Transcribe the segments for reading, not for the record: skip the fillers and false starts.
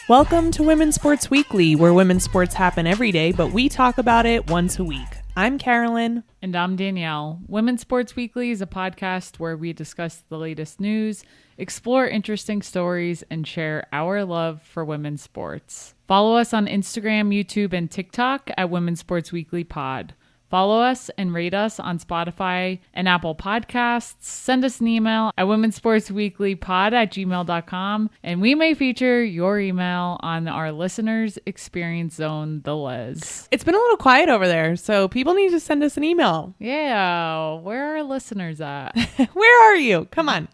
Welcome to Women's Sports Weekly, where women's sports happen every day, but we talk about it once a week. I'm Carolyn. And I'm Danielle. Women's Sports Weekly is a podcast where we discuss the latest news, explore interesting stories, and share our love for women's sports. Follow us on Instagram, YouTube, and TikTok at Women's Sports Weekly Pod. Follow us and rate us on Spotify and Apple Podcasts. Send us an email at womensportsweeklypod@gmail.com, and we may feature your email on our Listeners Experience Zone, the Liz. It's been a little quiet over there, so people need to send us an email. Yeah, where are our listeners at? Where are you? Come on.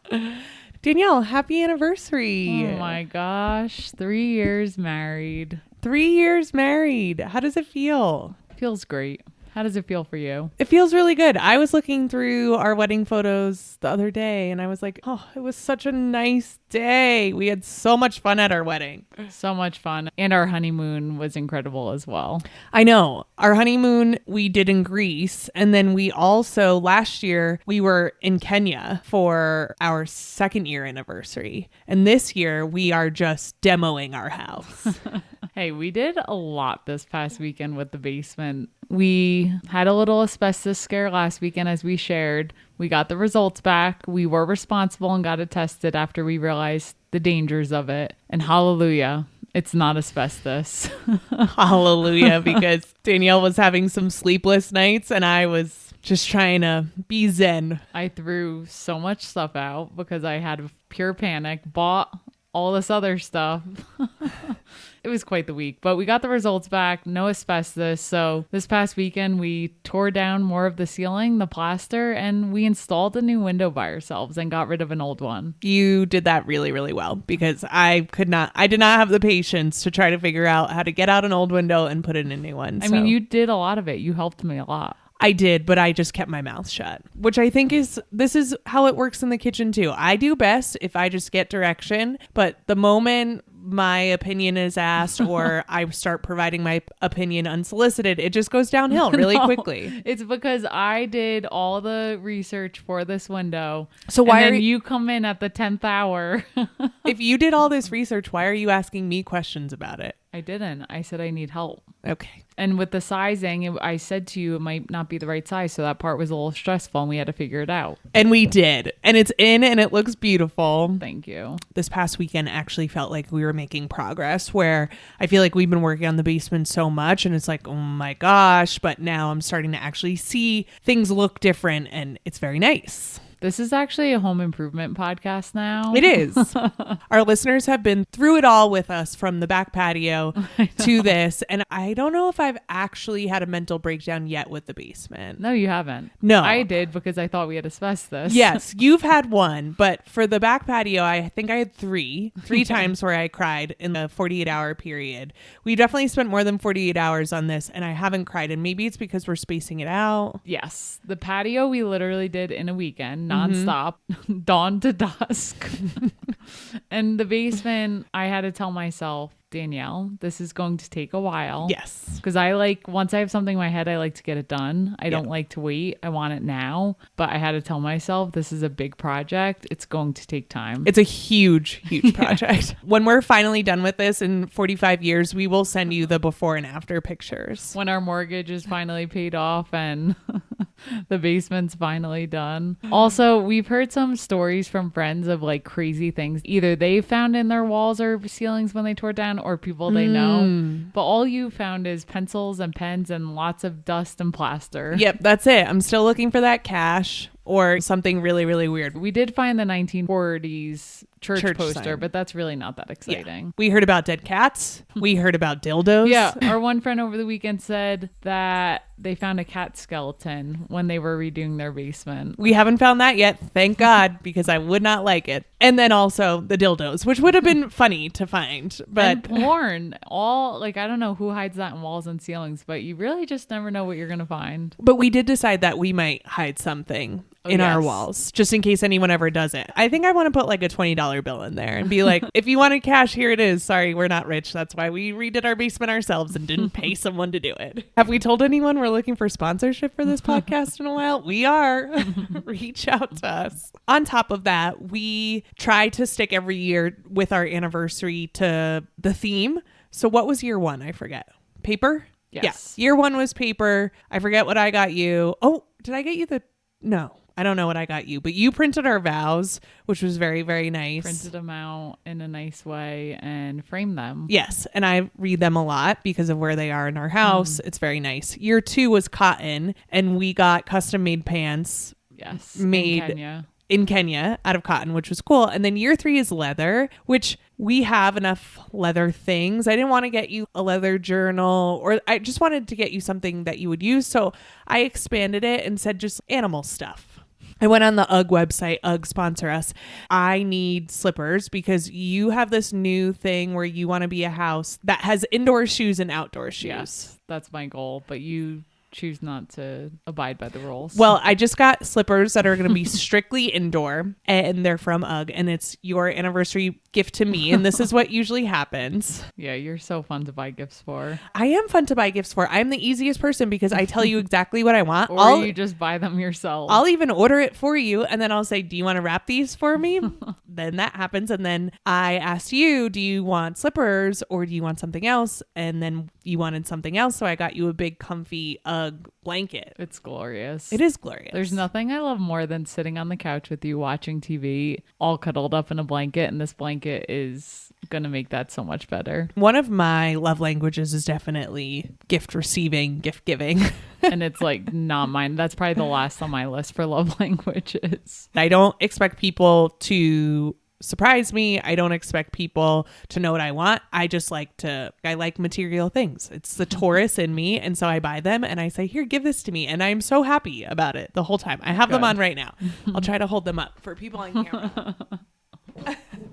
Danielle, happy anniversary. Oh my gosh, 3 years married. 3 years married. How does it feel? Feels great. How does it feel for you? It feels really good. I was looking through our wedding photos the other day and I was like, oh, it was such a nice day. We had so much fun at our wedding. So much fun. And our honeymoon was incredible as well. I know. Our honeymoon we did in Greece. And then we also, last year, we were in Kenya for our second year anniversary. And this year we are just demoing our house. Hey, we did a lot this past weekend with the basement. We had a little asbestos scare last weekend, as we shared. We got the results back. We were responsible and got it tested after we realized the dangers of it. And hallelujah, it's not asbestos. Hallelujah, because Danielle was having some sleepless nights and I was just trying to be zen. I threw so much stuff out because I had pure panic, bought all this other stuff. It was quite the week, but we got the results back, no asbestos. So this past weekend, we tore down more of the ceiling, the plaster, and we installed a new window by ourselves and got rid of an old one. You did that really, really well because I did not have the patience to try to figure out how to get out an old window and put in a new one. I mean, you did a lot of it. You helped me a lot. I did, but I just kept my mouth shut, which I think this is how it works in the kitchen too. I do best if I just get direction, but the moment my opinion is asked or I start providing my opinion unsolicited, it just goes downhill really quickly. It's because I did all the research for this window. So why and then you come in at the 10th hour? If you did all this research, why are you asking me questions about it? I didn't. I said I need help. Okay. And with the sizing, I said to you it might not be the right size. So that part was a little stressful and we had to figure it out. And we did. And it's in and it looks beautiful. Thank you. This past weekend actually felt like we were making progress, where I feel like we've been working on the basement so much and it's like, oh my gosh. But now I'm starting to actually see things look different and it's very nice. This is actually a home improvement podcast now. It is. Our listeners have been through it all with us, from the back patio to this. And I don't know if I've actually had a mental breakdown yet with the basement. No, you haven't. No. I did because I thought we had asbestos. Yes, you've had one. But for the back patio, I think I had three times where I cried in the 48-hour period. We definitely spent more than 48 hours on this and I haven't cried. And maybe it's because we're spacing it out. Yes. The patio we literally did in a weekend. Nonstop, dawn to dusk. And the basement, I had to tell myself, Danielle, this is going to take a while. Yes. Because once I have something in my head, I like to get it done. I don't like to wait. I want it now. But I had to tell myself, this is a big project. It's going to take time. It's a huge, huge project. When we're finally done with this in 45 years, we will send you the before and after pictures. When our mortgage is finally paid off and the basement's finally done. Also, we've heard some stories from friends of like crazy things either they found in their walls or ceilings when they tore down, or people they know. But all you found is pencils and pens and lots of dust and plaster. Yep, that's it. I'm still looking for that cash or something really, really weird. We did find the 1940s church poster, sign. but that's really not that exciting. Yeah. We heard about dead cats. We heard about dildos. Yeah. Our one friend over the weekend said that they found a cat skeleton when they were redoing their basement. We haven't found that yet, thank God, because I would not like it. And then also the dildos, which would have been funny to find. But and porn, all like, I don't know who hides that in walls and ceilings, but you really just never know what you're going to find. But we did decide that we might hide something in our walls, just in case anyone ever does it. I think I want to put like a $20 $100 bill in there and be like, if you wanted cash, here it is. Sorry, we're not rich. That's why we redid our basement ourselves and didn't pay someone to do it. Have we told anyone we're looking for sponsorship for this podcast in a while? We are. Reach out to us. On top of that, we try to stick every year with our anniversary to the theme. So what was year one? I forget. Paper? Yes. Yeah. Year one was paper. I forget what I got you. Oh, did I get you no, I don't know what I got you, but you printed our vows, which was very, very nice. Printed them out in a nice way and framed them. Yes. And I read them a lot because of where they are in our house. It's very nice. Year two was cotton, and we got custom made pants. Yes. Made in Kenya out of cotton, which was cool. And then year three is leather, which we have enough leather things. I didn't want to get you a leather journal, or I just wanted to get you something that you would use. So I expanded it and said just animal stuff. I went on the UGG website. UGG sponsor us. I need slippers because you have this new thing where you want to be a house that has indoor shoes and outdoor shoes. Yes, that's my goal. But you choose not to abide by the rules. Well, I just got slippers that are going to be strictly indoor, and they're from UGG, and it's your anniversary gift to me. And this is what usually happens. Yeah, you're so fun to buy gifts for. I am fun to buy gifts for. I'm the easiest person because I tell you exactly what I want. Or you just buy them yourself. I'll even order it for you, and then I'll say, do you want to wrap these for me? Then that happens. And then I asked you, do you want slippers or do you want something else? And then you wanted something else. So I got you a big comfy UGG blanket. It's glorious. It is glorious. There's nothing I love more than sitting on the couch with you watching TV, all cuddled up in a blanket. And this blanket is going to make that so much better. One of my love languages is definitely gift receiving, gift giving. And it's like not mine. That's probably the last on my list for love languages. I don't expect people to surprise me. I don't expect people to know what I want. I like material things. It's the Taurus in me. And so I buy them and I say, here, give this to me. And I'm so happy about it the whole time. I have them on right now. I'll try to hold them up for people on camera.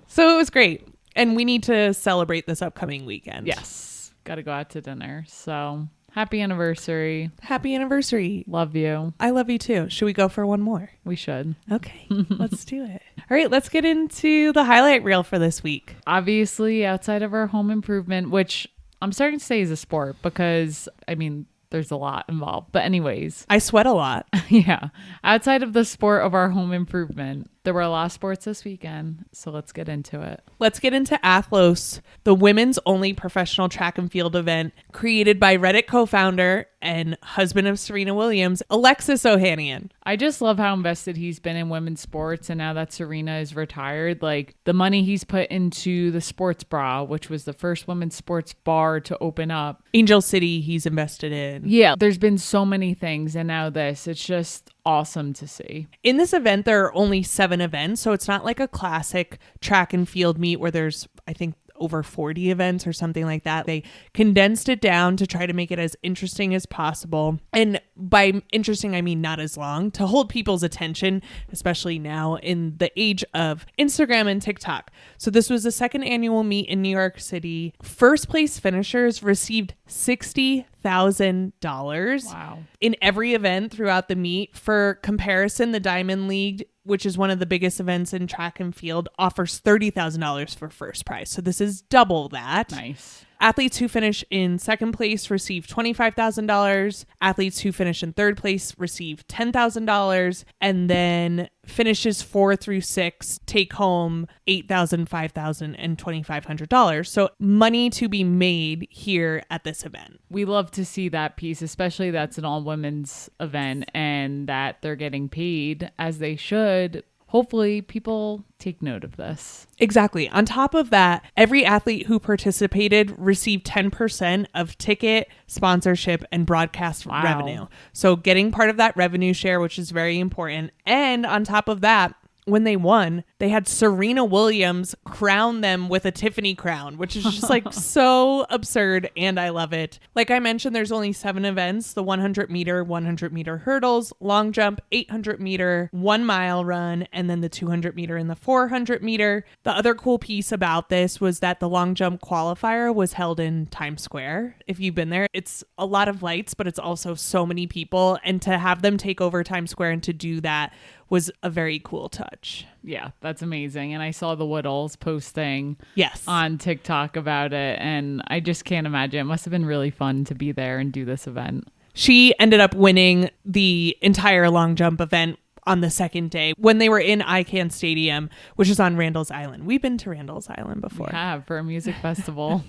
So it was great. And we need to celebrate this upcoming weekend. Yes. Got to go out to dinner. So happy anniversary. Happy anniversary. Love you. I love you too. Should we go for one more? We should. Okay, let's do it. All right, let's get into the highlight reel for this week. Obviously, outside of our home improvement, which I'm starting to say is a sport because, I mean, there's a lot involved. But anyways. I sweat a lot. Yeah. Outside of the sport of our home improvement, there were a lot of sports this weekend. So let's get into it. Let's get into Athlos, the women's only professional track and field event created by Reddit co-founder and husband of Serena Williams, Alexis Ohanian. I just love how invested he's been in women's sports. And now that Serena is retired, like the money he's put into the sports bra, which was the first women's sports bar to open up. Angel City, he's invested in. Yeah, there's been so many things. And now this, it's just awesome to see. In this event, there are only 7 events. So it's not like a classic track and field meet where there's, I think, over 40 events or something like that. They condensed it down to try to make it as interesting as possible. And by interesting, I mean not as long, to hold people's attention, especially now in the age of Instagram and TikTok. So this was the second annual meet in New York City. First place finishers received $60,000 Wow. in every event throughout the meet. For comparison, the Diamond League, which is one of the biggest events in track and field, offers $30,000 for first prize. So this is double that. Nice. Athletes who finish in second place receive $25,000. Athletes who finish in third place receive $10,000. And then finishes 4 through 6 take home $8,000, $5,000, and $2,500. So money to be made here at this event. We love to see that piece, especially that's an all women's event and that they're getting paid as they should. Hopefully people take note of this. Exactly. On top of that, every athlete who participated received 10% of ticket, sponsorship, and broadcast revenue. So getting part of that revenue share, which is very important. And on top of that, when they won, they had Serena Williams crown them with a Tiffany crown, which is just like so absurd. And I love it. Like I mentioned, there's only 7 events: the 100 meter hurdles, long jump, 800 meter, 1 mile run, and then the 200 meter and the 400 meter. The other cool piece about this was that the long jump qualifier was held in Times Square. If you've been there, it's a lot of lights, but it's also so many people. And to have them take over Times Square and to do that was a very cool touch. Yeah, that's amazing. And I saw the Woodalls posting Yes. on TikTok about it. And I just can't imagine. It must have been really fun to be there and do this event. She ended up winning the entire long jump event on the second day when they were in ICANN Stadium, which is on Randall's Island. We've been to Randall's Island before. We have, for a music festival.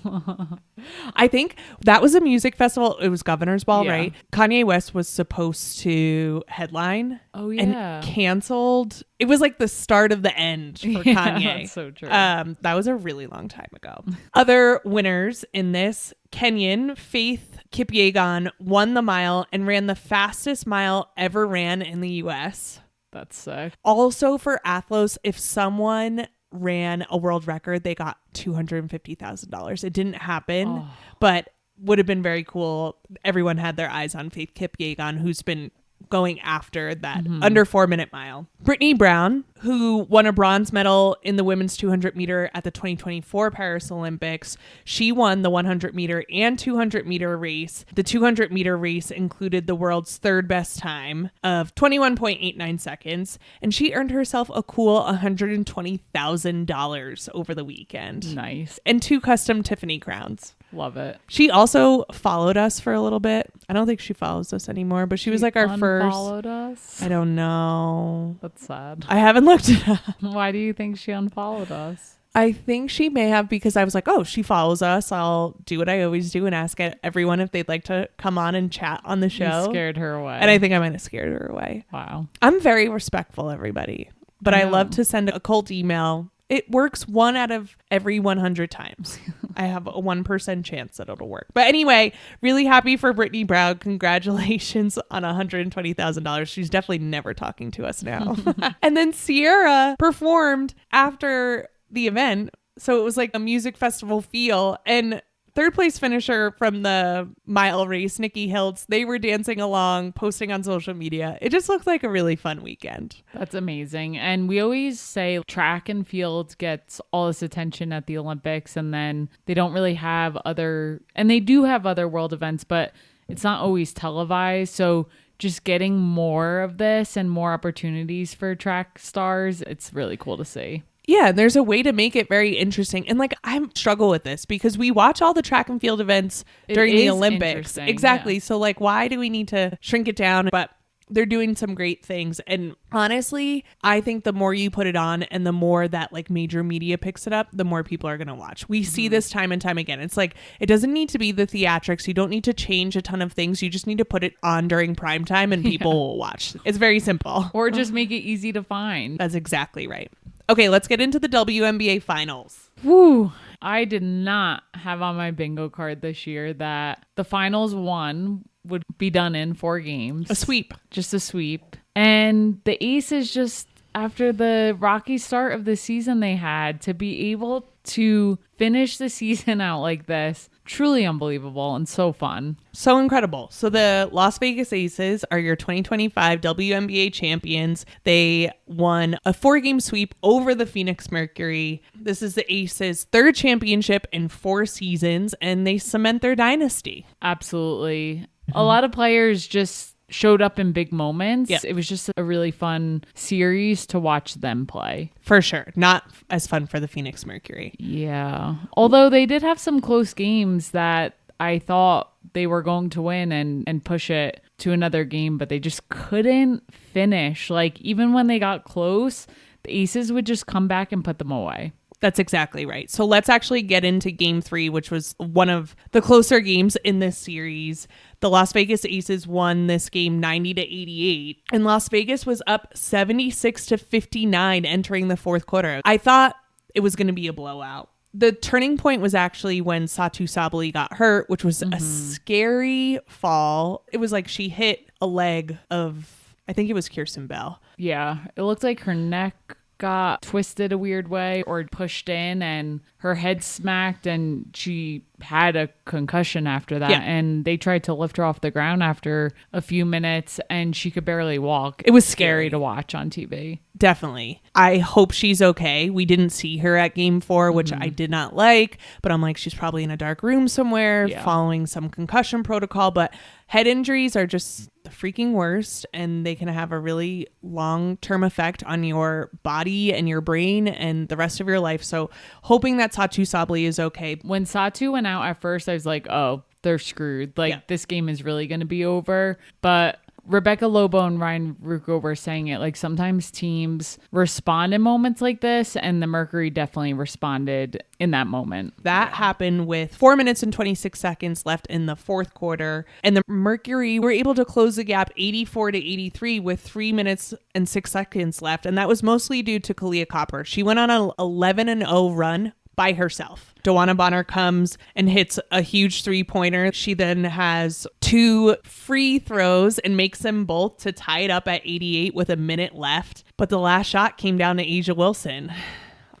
I think that was a music festival. It was Governor's Ball, Yeah. right? Kanye West was supposed to headline. Oh, yeah. And canceled. It was like the start of the end for Kanye. That's so true. That was a really long time ago. Other winners in this, Kenyan Faith Kipyegon won the mile and ran the fastest mile ever ran in the U.S. That's sick. Also for Athlos, if someone ran a world record, they got $250,000. It didn't happen, but would have been very cool. Everyone had their eyes on Faith Kipyegon, who's been going after that under 4-minute mile. Brittany Brown, who won a bronze medal in the women's 200 meter at the 2024 Paris Olympics, she won the 100 meter and 200 meter race. The 200 meter race included the world's third best time of 21.89 seconds, and she earned herself a cool $120,000 over the weekend. Nice. And 2 custom Tiffany crowns. Love it. She also followed us for a little bit. I don't think she follows us anymore, but she was like our first. Followed us. I don't know. That's sad. I haven't looked it up. Why do you think she unfollowed us? I think she may have, because I was like, oh, she follows us. I'll do what I always do and ask everyone if they'd like to come on and chat on the show. You scared her away. And I think I might have scared her away. Wow. I'm very respectful, everybody. But I love to send a cult email. It works 1 out of every 100 times. I have a 1% chance that it'll work. But anyway, really happy for Brittany Brown. Congratulations on $120,000. She's definitely never talking to us now. And then Sierra performed after the event. So it was like a music festival feel. And third place finisher from the mile race, Nikki Hiltz, they were dancing along, posting on social media. It just looked like a really fun weekend. That's amazing. And we always say track and field gets all this attention at the Olympics, and then they don't really have and they do have other world events, but it's not always televised. So just getting more of this and more opportunities for track stars, it's really cool to see. Yeah, there's a way to make it very interesting. And like, I struggle with this because we watch all the track and field events during the Olympics. Exactly. Yeah. So like, why do we need to shrink it down? But they're doing some great things. And honestly, I think the more you put it on and the more that like major media picks it up, the more people are going to watch. We see this time and time again. It's like, it doesn't need to be the theatrics. You don't need to change a ton of things. You just need to put it on during prime time and people will watch. It's very simple. Or just make it easy to find. That's exactly right. Okay, let's get into the WNBA finals. Woo! I did not have on my bingo card this year that the finals 1 would be done in 4 games. A sweep. Just a sweep. And the Aces, just after the rocky start of the season they had, to be able to finish the season out like this, truly unbelievable and so fun. So incredible. So the Las Vegas Aces are your 2025 WNBA champions. They won a 4-game sweep over the Phoenix Mercury. This is the Aces' 3rd championship in 4 seasons, and they cement their dynasty. Absolutely. A lot of players just showed up in big moments. Yep. It was just a really fun series to watch them play. For sure. Not as fun for the Phoenix Mercury. Yeah. Although they did have some close games that I thought they were going to win and push it to another game, but they just couldn't finish. Like, even when they got close, the Aces would just come back and put them away. That's exactly right. So let's actually get into game 3, which was one of the closer games in this series. The Las Vegas Aces won this game 90-88, and Las Vegas was up 76-59 entering the 4th quarter. I thought it was going to be a blowout. The turning point was actually when Satu Sabali got hurt, which was a scary fall. It was like she hit a leg of, I think it was Kirsten Bell. Yeah, it looked like her neck got twisted a weird way or pushed in and her head smacked and she had a concussion after that. Yeah. And they tried to lift her off the ground after a few minutes and she could barely walk. It was scary to watch on TV. Definitely. I hope she's okay. We didn't see her at game 4, which I did not like, but I'm like, she's probably in a dark room somewhere following some concussion protocol. But head injuries are just the freaking worst, and they can have a really long-term effect on your body and your brain and the rest of your life. So hoping that Satu Sabli is okay. When Satu went out at first, I was like, oh, they're screwed. Like, this game is really going to be over. But Rebecca Lobo and Ryan Rucco were saying it, like, sometimes teams respond in moments like this, and the Mercury definitely responded in that moment. That happened with 4 minutes and 26 seconds left in the fourth quarter, and the Mercury were able to close the gap 84-83 with 3 minutes and 6 seconds left, and that was mostly due to Kalia Copper. She went on an 11-0 run by herself. DeWanna Bonner comes and hits a huge 3-pointer. She then has 2 free throws and makes them both to tie it up at 88 with a minute left. But the last shot came down to A'ja Wilson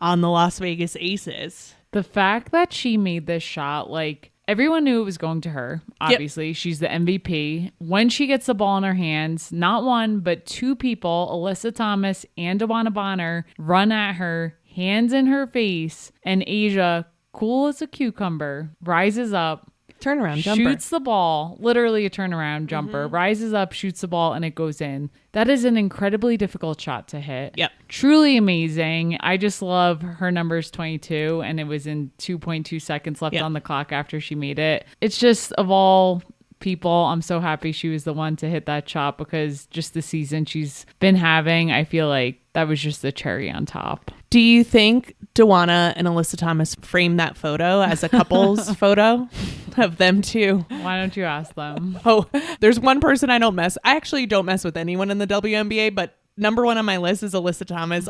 on the Las Vegas Aces. The fact that she made this shot, like, everyone knew it was going to her. Obviously, she's the MVP. When she gets the ball in her hands, not one, but 2 people, Alyssa Thomas and DeWanna Bonner, run at her, hands in her face, and A'ja, cool as a cucumber, rises up, turnaround jumper, shoots the ball, literally a turnaround jumper, rises up, shoots the ball, and it goes in. That is an incredibly difficult shot to hit. Yep. Truly amazing. I just love her number's 22, and it was in 2.2 seconds left on the clock after she made it. It's just, of all people, I'm so happy she was the one to hit that shot, because just the season she's been having, I feel like that was just the cherry on top. Do you think DeWanna and Alyssa Thomas framed that photo as a couple's photo of them two? Why don't you ask them? Oh, there's one person I actually don't mess with anyone in the WNBA, but number 1 on my list is Alyssa Thomas.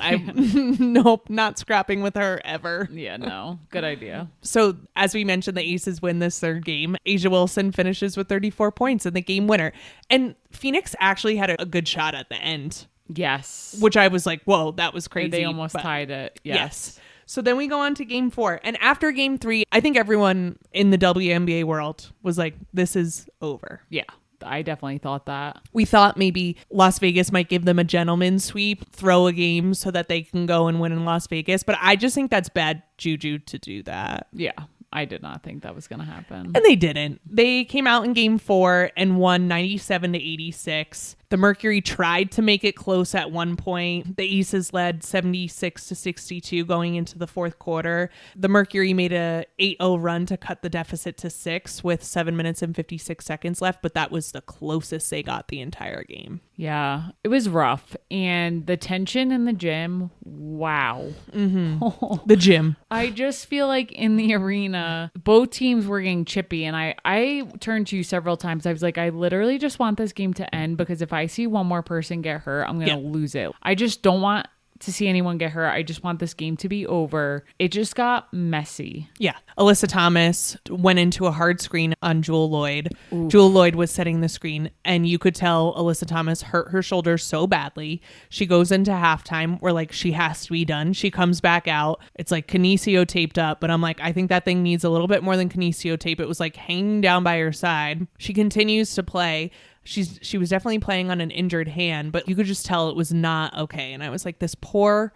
Nope, not scrapping with her ever. Yeah, no. Good idea. So as we mentioned, the Aces win this third game. A'ja Wilson finishes with 34 points and the game winner. And Phoenix actually had a good shot at the end. Yes. Which I was like, whoa, that was crazy. They almost tied it. Yes. So then we go on to game 4. And after game 3, I think everyone in the WNBA world was like, this is over. Yeah. I definitely thought that. We thought maybe Las Vegas might give them a gentleman's sweep, throw a game so that they can go and win in Las Vegas. But I just think that's bad juju to do that. Yeah. I did not think that was going to happen. And they didn't. They came out in game 4 and won 97-86. The Mercury tried to make it close at one point. The Aces led 76-62 going into the fourth quarter. The Mercury made a 8-0 run to cut the deficit to 6 with 7 minutes and 56 seconds left, but that was the closest they got the entire game. Yeah, it was rough. And the tension in the gym, wow. Mm-hmm. The gym. I just feel like in the arena, both teams were getting chippy. And I turned to you several times. I was like, I literally just want this game to end, because if I see one more person get hurt, I'm going to lose it. I just don't want to see anyone get hurt. I just want this game to be over. It just got messy. Yeah. Alyssa Thomas went into a hard screen on Jewel Lloyd. Oof. Jewel Lloyd was setting the screen, and you could tell Alyssa Thomas hurt her shoulder so badly. She goes into halftime where, like, she has to be done. She comes back out. It's like kinesio taped up, but I'm like, I think that thing needs a little bit more than kinesio tape. It was like hanging down by her side. She continues to play. She was definitely playing on an injured hand, but you could just tell it was not okay. And I was like, this poor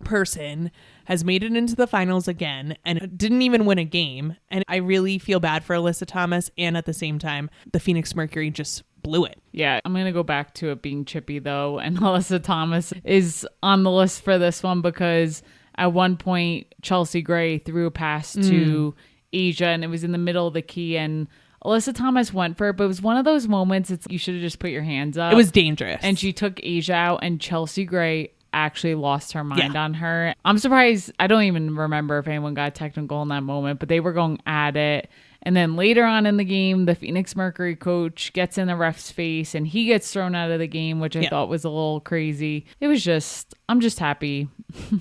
person has made it into the finals again and didn't even win a game. And I really feel bad for Alyssa Thomas. And at the same time, the Phoenix Mercury just blew it. Yeah, I'm going to go back to it being chippy, though. And Alyssa Thomas is on the list for this one, because at one point, Chelsea Gray threw a pass to A'ja, and it was in the middle of the key, and Alyssa Thomas went for it, but it was one of those moments you should have just put your hands up. It was dangerous. And she took A'ja out, and Chelsea Gray actually lost her mind on her. I'm surprised. I don't even remember if anyone got technical in that moment, but they were going at it. And then later on in the game, the Phoenix Mercury coach gets in the ref's face and he gets thrown out of the game, which I thought was a little crazy. It was just, I'm just happy.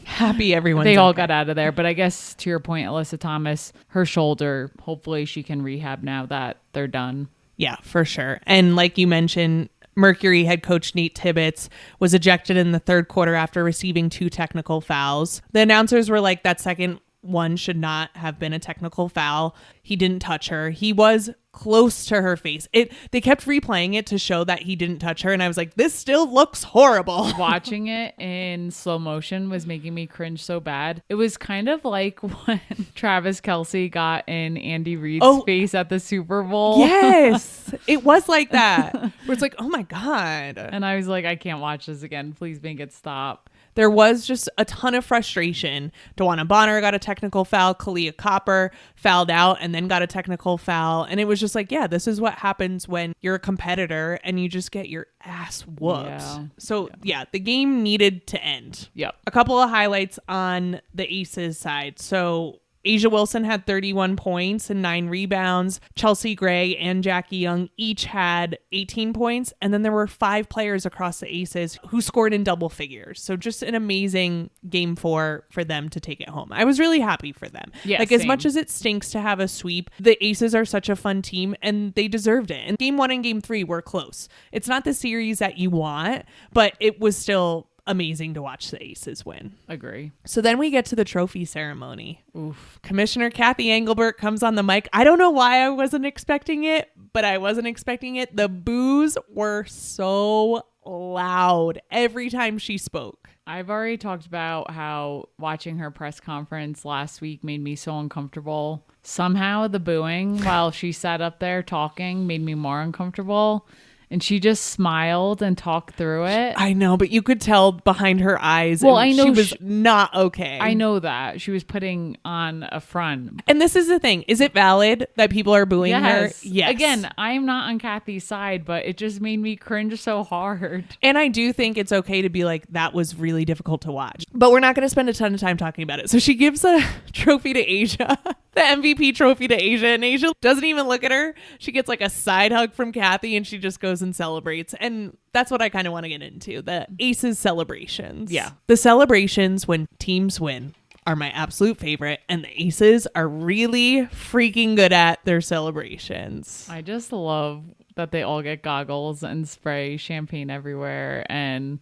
Happy everyone. They all got out of there. But I guess to your point, Alyssa Thomas, her shoulder, hopefully she can rehab now that they're done. Yeah, for sure. And like you mentioned, Mercury head coach Nate Tibbetts was ejected in the third quarter after receiving 2 technical fouls. The announcers were like, that second one should not have been a technical foul. He didn't touch her. He was close to her face. They kept replaying it to show that he didn't touch her, and I was like, this still looks horrible. Watching it in slow motion was making me cringe so bad. It was kind of like when Travis Kelce got in Andy Reid's face at the Super Bowl. Yes, it was like that. Where it's like, oh my God. And I was like, I can't watch this again. Please make it stop. There was just a ton of frustration. Dewana Bonner got a technical foul. Kalia Copper fouled out and then got a technical foul. And it was just like, yeah, this is what happens when you're a competitor and you just get your ass whooped. Yeah. So, yeah, the game needed to end. Yep. A couple of highlights on the Aces side. So, Asia Wilson had 31 points and 9 rebounds. Chelsea Gray and Jackie Young each had 18 points. And then there were 5 players across the Aces who scored in double figures. So just an amazing game 4 for them to take it home. I was really happy for them. Yeah, as much as it stinks to have a sweep, the Aces are such a fun team and they deserved it. And game 1 and game 3 were close. It's not the series that you want, but it was still amazing to watch the Aces win. Agree. So then we get to the trophy ceremony. Oof. Commissioner Kathy Engelbert comes on the mic. I don't know why I wasn't expecting it, but I wasn't expecting it. The boos were so loud every time she spoke. I've already talked about how watching her press conference last week made me so uncomfortable. Somehow the booing while she sat up there talking made me more uncomfortable. And she just smiled and talked through it. I know, but you could tell behind her eyes. Well, I know she was not okay. I know that. She was putting on a front. And this is the thing. Is it valid that people are booing her? Yes. Again, I'm not on Kathy's side, but it just made me cringe so hard. And I do think it's okay to be like, that was really difficult to watch. But we're not going to spend a ton of time talking about it. So she gives a trophy to Asia, the MVP trophy to Asia. And Asia doesn't even look at her. She gets like a side hug from Kathy and she just goes and celebrates. And that's what I kind of want to get into, the Aces celebrations. Yeah. The celebrations when teams win are my absolute favorite, and the Aces are really freaking good at their celebrations. I just love that they all get goggles and spray champagne everywhere. And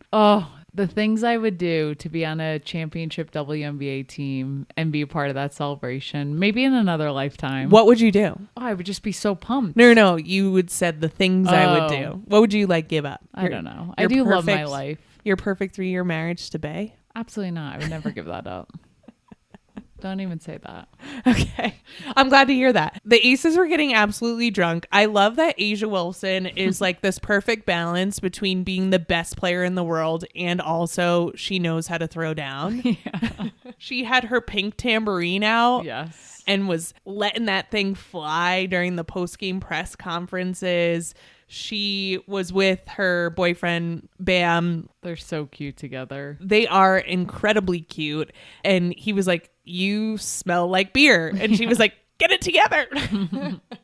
the things I would do to be on a championship WNBA team and be a part of that celebration, maybe in another lifetime. What would you do? I would just be so pumped. No, you would said the things I would do. What would you like give up? I don't know. I do love my life. Your perfect 3-year marriage to Bay? Absolutely not. I would never give that up. Don't even say that. Okay. I'm glad to hear that. The Aces were getting absolutely drunk. I love that Asia Wilson is like this perfect balance between being the best player in the world and also she knows how to throw down. Yeah. She had her pink tambourine out. Yes. And was letting that thing fly during the post-game press conferences. She was with her boyfriend, Bam. They're so cute together. They are incredibly cute. And he was like, you smell like beer. And she was like, get it together.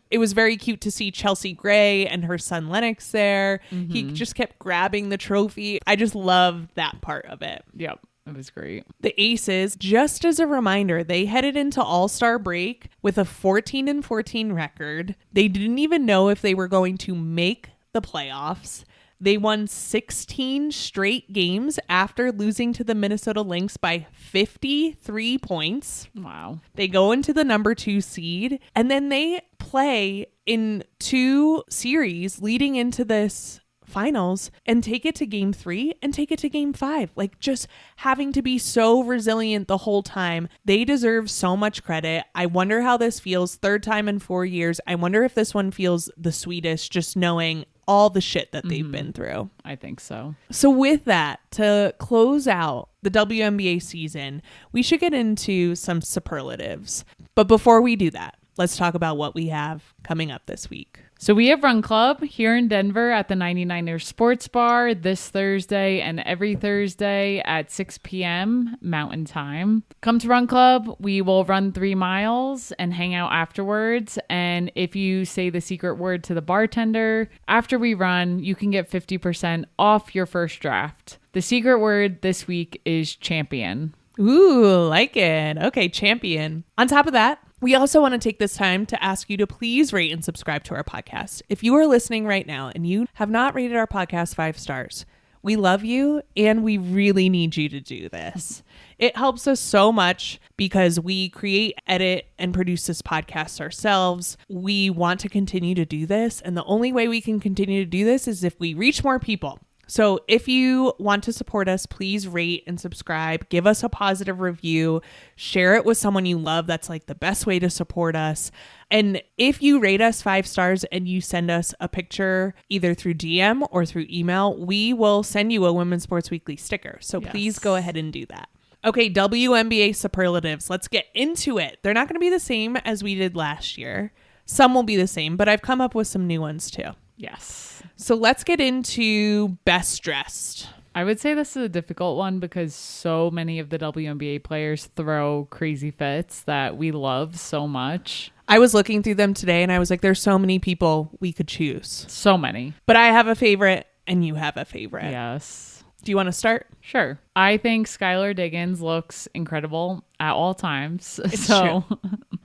It was very cute to see Chelsea Gray and her son Lennox there. Mm-hmm. He just kept grabbing the trophy. I just love that part of it. Yep. It was great. The Aces, just as a reminder, they headed into All-Star break with a 14-14 record. They didn't even know if they were going to make the playoffs. They won 16 straight games after losing to the Minnesota Lynx by 53 points. Wow. They go into the number 2 seed, and then they play in 2 series leading into this finals and take it to game 3 and take it to game 5. Like, just having to be so resilient the whole time. They deserve so much credit. I wonder how this feels. 3rd time in 4 years. I wonder if this one feels the sweetest, just knowing all the shit that they've been through. I think so. So with that, to close out the WNBA season, we should get into some superlatives. But before we do that, let's talk about what we have coming up this week. So we have Run Club here in Denver at the 99ers Sports Bar this Thursday and every Thursday at 6 p.m. Mountain Time. Come to Run Club. We will run 3 miles and hang out afterwards. And if you say the secret word to the bartender after we run, you can get 50% off your first draft. The secret word this week is champion. Ooh, like it. Okay, champion. On top of that, we also want to take this time to ask you to please rate and subscribe to our podcast. If you are listening right now and you have not rated our podcast 5 stars, We love you and we really need you to do this. It helps us so much because we create, edit, and produce this podcast ourselves. We want to continue to do this. And the only way we can continue to do this is if we reach more people. So if you want to support us, please rate and subscribe, give us a positive review, share it with someone you love. That's like the best way to support us. And if you rate us 5 stars and you send us a picture either through DM or through email, we will send you a Women's Sports Weekly sticker. So please go ahead and do that. Okay, WNBA Superlatives. Let's get into it. They're not going to be the same as we did last year. Some will be the same, but I've come up with some new ones too. Yes. So let's get into best dressed. I would say this is a difficult one because so many of the WNBA players throw crazy fits that we love so much. I was looking through them today and I was like, there's so many people we could choose. So many. But I have a favorite and you have a favorite. Yes. Do you want to start? Sure. I think Skylar Diggins looks incredible at all times. It's true.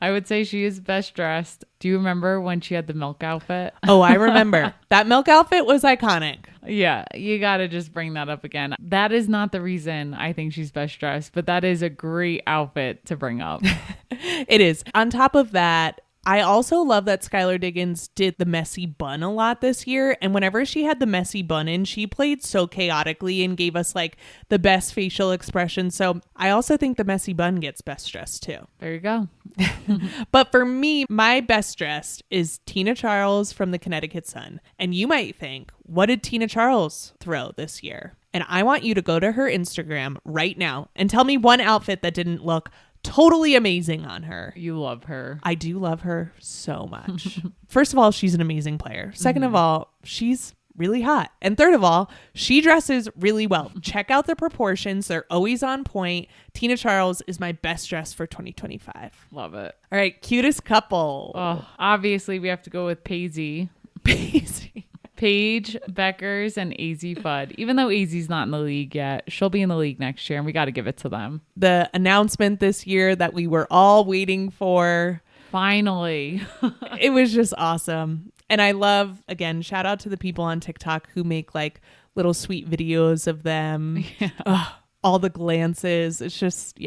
I would say she is best dressed. Do you remember when she had the milk outfit? Oh, I remember. That milk outfit was iconic. Yeah, you got to just bring that up again. That is not the reason I think she's best dressed, but that is a great outfit to bring up. It is. On top of that, I also love that Skylar Diggins did the messy bun a lot this year. And whenever she had the messy bun in, she played so chaotically and gave us like the best facial expression. So I also think the messy bun gets best dressed too. There you go. But for me, my best dressed is Tina Charles from the Connecticut Sun. And you might think, what did Tina Charles throw this year? And I want you to go to her Instagram right now and tell me one outfit that didn't look totally amazing on her. You love her. I do love her so much. First of all, she's an amazing player. Second of all, she's really hot. And third of all, she dresses really well. Check out the proportions. They're always on point. Tina Charles is my best dress for 2025. Love it. All right, cutest couple. Oh, obviously we have to go with Paisy. Paige Beckers and AZ Fudd. Even though AZ's not in the league yet, she'll be in the league next year and we got to give it to them. The announcement this year that we were all waiting for. Finally. It was just awesome. And I love, again, shout out to the people on TikTok who make like little sweet videos of them. Yeah. All the glances. It's just,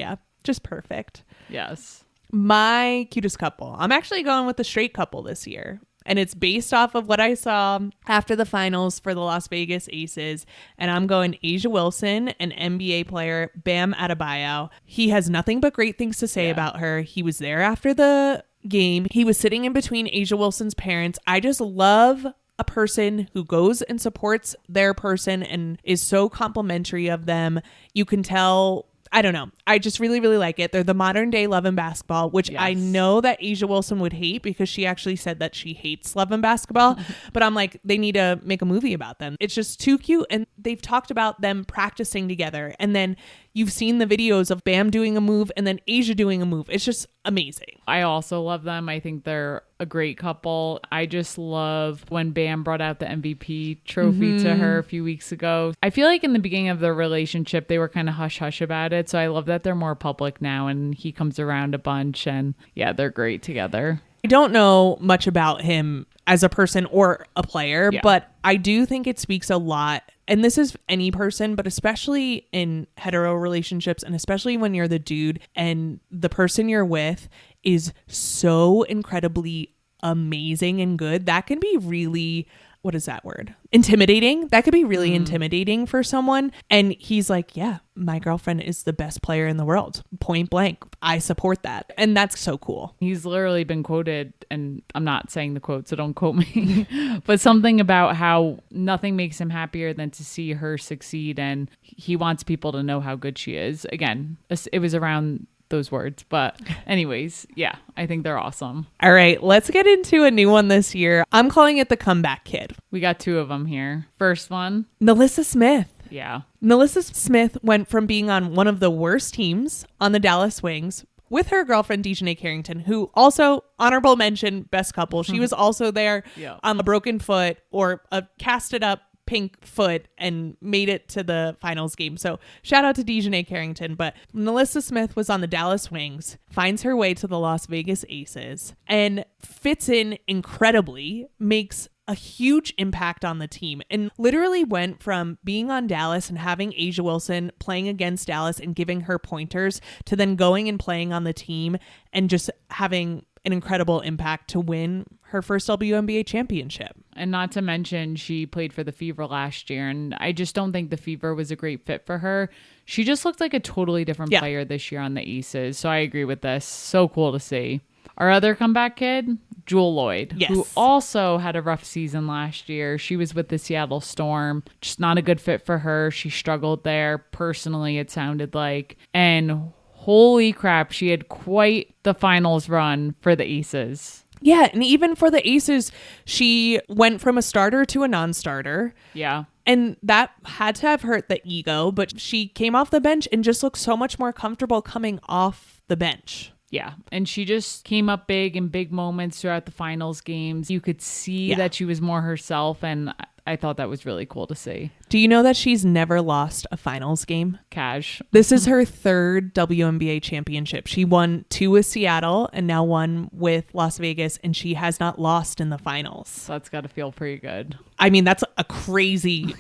just perfect. Yes. My cutest couple. I'm actually going with the straight couple this year. And it's based off of what I saw after the finals for the Las Vegas Aces. And I'm going A'ja Wilson, an NBA player, Bam Adebayo. He has nothing but great things to say about her. He was there after the game. He was sitting in between A'ja Wilson's parents. I just love a person who goes and supports their person and is so complimentary of them. You can tell... I don't know. I just really, really like it. They're the modern day Love and Basketball, which I know that A'ja Wilson would hate because she actually said that she hates Love and Basketball. But I'm like, they need to make a movie about them. It's just too cute. And they've talked about them practicing together. And then you've seen the videos of Bam doing a move and then A'ja doing a move. It's just amazing. I also love them. I think they're a great couple. I just love when Bam brought out the MVP trophy to her a few weeks ago. I feel like in the beginning of their relationship, they were kind of hush-hush about it. So I love that they're more public now and he comes around a bunch and they're great together. I don't know much about him as a person or a player, but I do think it speaks a lot. And this is any person, but especially in hetero relationships and especially when you're the dude and the person you're with is so incredibly amazing and good. That can be really, what is that word? Intimidating. That could be really intimidating for someone. And he's like, yeah, my girlfriend is the best player in the world. Point blank. I support that. And that's so cool. He's literally been quoted, and I'm not saying the quote, so don't quote me, but something about how nothing makes him happier than to see her succeed. And he wants people to know how good she is. Again, it was around those words, but anyways, I think they're awesome. All right, let's get into a new one this year. I'm calling it the comeback kid. We got 2 of them here. First one, NaLyssa Smith. Yeah. NaLyssa Smith went from being on one of the worst teams on the Dallas Wings with her girlfriend, Dejanay Carrington, who also, honorable mention, best couple. She was also there on a broken foot or a casted up pink foot and made it to the finals game. So shout out to Dejanay Carrington. But NaLyssa Smith was on the Dallas Wings, finds her way to the Las Vegas Aces and fits in incredibly, makes a huge impact on the team and literally went from being on Dallas and having Asia Wilson playing against Dallas and giving her pointers to then going and playing on the team and just having an incredible impact to win her first WNBA championship. And not to mention, she played for the Fever last year, and I just don't think the Fever was a great fit for her. She just looked like a totally different player this year on the Aces, so I agree with this. So cool to see. Our other comeback kid, Jewel Lloyd, who also had a rough season last year. She was with the Seattle Storm. Just not a good fit for her. She struggled there. Personally, it sounded like. And holy crap, she had quite the finals run for the Aces. Yeah, and even for the Aces, she went from a starter to a non-starter. Yeah. And that had to have hurt the ego, but she came off the bench and just looked so much more comfortable coming off the bench. Yeah, and she just came up big in big moments throughout the finals games. You could see that she was more herself, and I thought that was really cool to see. Do you know that she's never lost a finals game? Cash. This is her third WNBA championship. She won 2 with Seattle and now 1 with Las Vegas, and she has not lost in the finals. So that's got to feel pretty good. I mean, that's a crazy,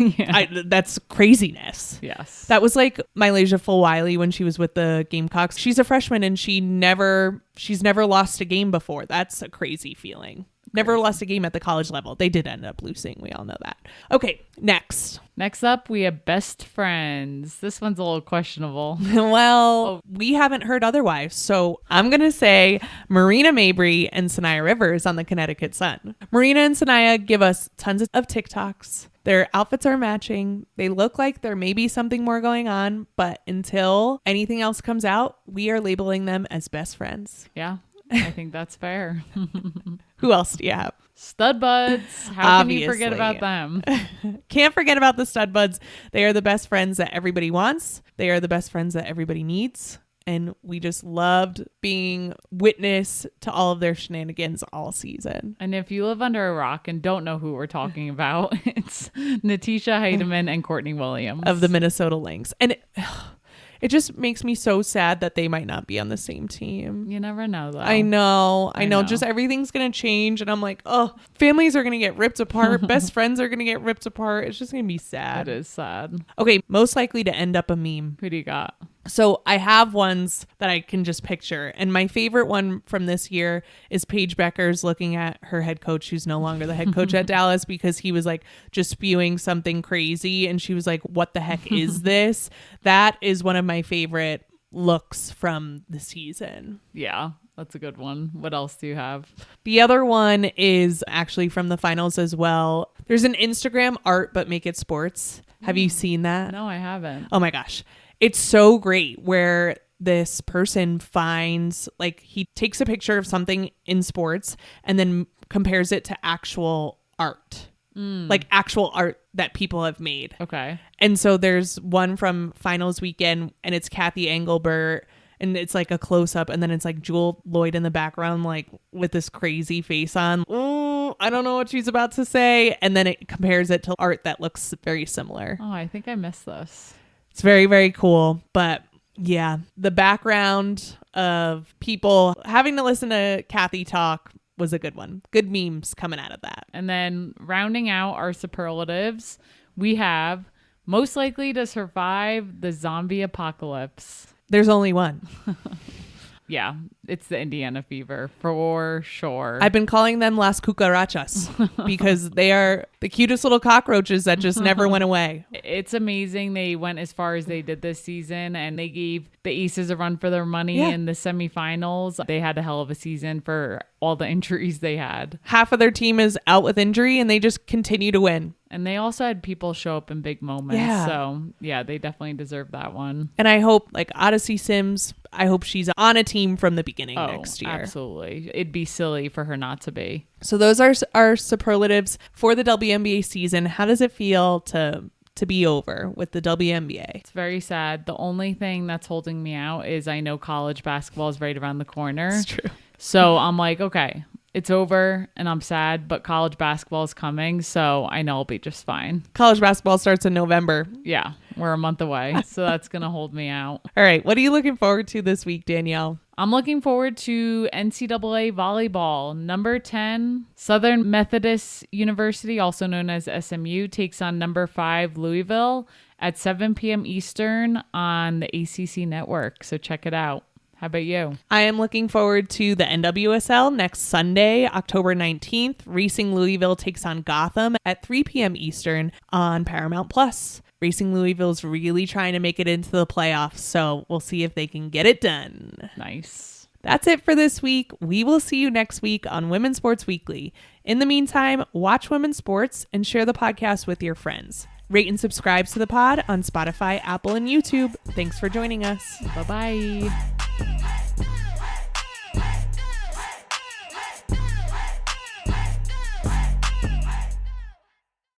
that's craziness. Yes. That was like Mylasia Fulwiley when she was with the Gamecocks. She's a freshman and she's never lost a game before. That's a crazy feeling. Never lost a game at the college level. They did end up losing. We all know that. Okay, next. Next up, we have best friends. This one's a little questionable. Well, we haven't heard otherwise. So I'm going to say Marina Mabrey and Sanaya Rivers on the Connecticut Sun. Marina and Sanaya give us tons of TikToks. Their outfits are matching. They look like there may be something more going on, but until anything else comes out, we are labeling them as best friends. Yeah, I think that's fair. Who else do you have? Stud Buds. How can you forget about them? Can't forget about the Stud Buds. They are the best friends that everybody wants. They are the best friends that everybody needs. And we just loved being witness to all of their shenanigans all season. And if you live under a rock and don't know who we're talking about, it's Natisha Heidemann and Courtney Williams. Of the Minnesota Lynx. And it just makes me so sad that they might not be on the same team. You never know, though. I know. Just everything's going to change. And I'm like, oh, families are going to get ripped apart. Best friends are going to get ripped apart. It's just going to be sad. It is sad. Okay, most likely to end up a meme. Who do you got? So I have ones that I can just picture. And my favorite one from this year is Paige Beckers looking at her head coach, who's no longer the head coach at Dallas, because he was like just spewing something crazy. And she was like, what the heck is this? That is one of my favorite looks from the season. Yeah, that's a good one. What else do you have? The other one is actually from the finals as well. There's an Instagram art, but make it sports. Have you seen that? No, I haven't. Oh my gosh. It's so great where this person finds, like, he takes a picture of something in sports and then compares it to actual art, like actual art that people have made. Okay. And so there's one from finals weekend and it's Kathy Engelbert and it's like a close up and then it's like Jewel Lloyd in the background, like with this crazy face on. Oh, I don't know what she's about to say. And then it compares it to art that looks very similar. Oh, I think I missed this. It's very, very cool. But yeah, the background of people having to listen to Kathy talk was a good one. Good memes coming out of that. And then rounding out our superlatives, we have most likely to survive the zombie apocalypse. There's only one. Yeah, it's the Indiana Fever for sure. I've been calling them Las Cucarachas because they are the cutest little cockroaches that just never went away. It's amazing they went as far as they did this season, and they gave the Aces a run for their money in the semifinals. They had a hell of a season for all the injuries they had. Half of their team is out with injury, and they just continue to win. And they also had people show up in big moments. Yeah. So, yeah, they definitely deserve that one. And I hope, like Odyssey Sims, I hope she's on a team from the beginning next year. Absolutely. It'd be silly for her not to be. So those are our superlatives for the WNBA season. How does it feel to be over with the WNBA? It's very sad. The only thing that's holding me out is I know college basketball is right around the corner. It's true. So I'm like, okay, it's over and I'm sad, but college basketball is coming, so I know I'll be just fine. College basketball starts in November. Yeah, we're a month away, so that's going to hold me out. All right, what are you looking forward to this week, Danielle? I'm looking forward to NCAA volleyball. Number 10, Southern Methodist University, also known as SMU, takes on number 5, Louisville at 7 p.m. Eastern on the ACC network. So check it out. How about you? I am looking forward to the NWSL next Sunday, October 19th. Racing Louisville takes on Gotham at 3 p.m. Eastern on Paramount Plus. Racing Louisville's really trying to make it into the playoffs, so we'll see if they can get it done. Nice. That's it for this week. We will see you next week on Women's Sports Weekly. In the meantime, watch women's sports and share the podcast with your friends. Rate and subscribe to the pod on Spotify, Apple, and YouTube. Thanks for joining us. Bye-bye.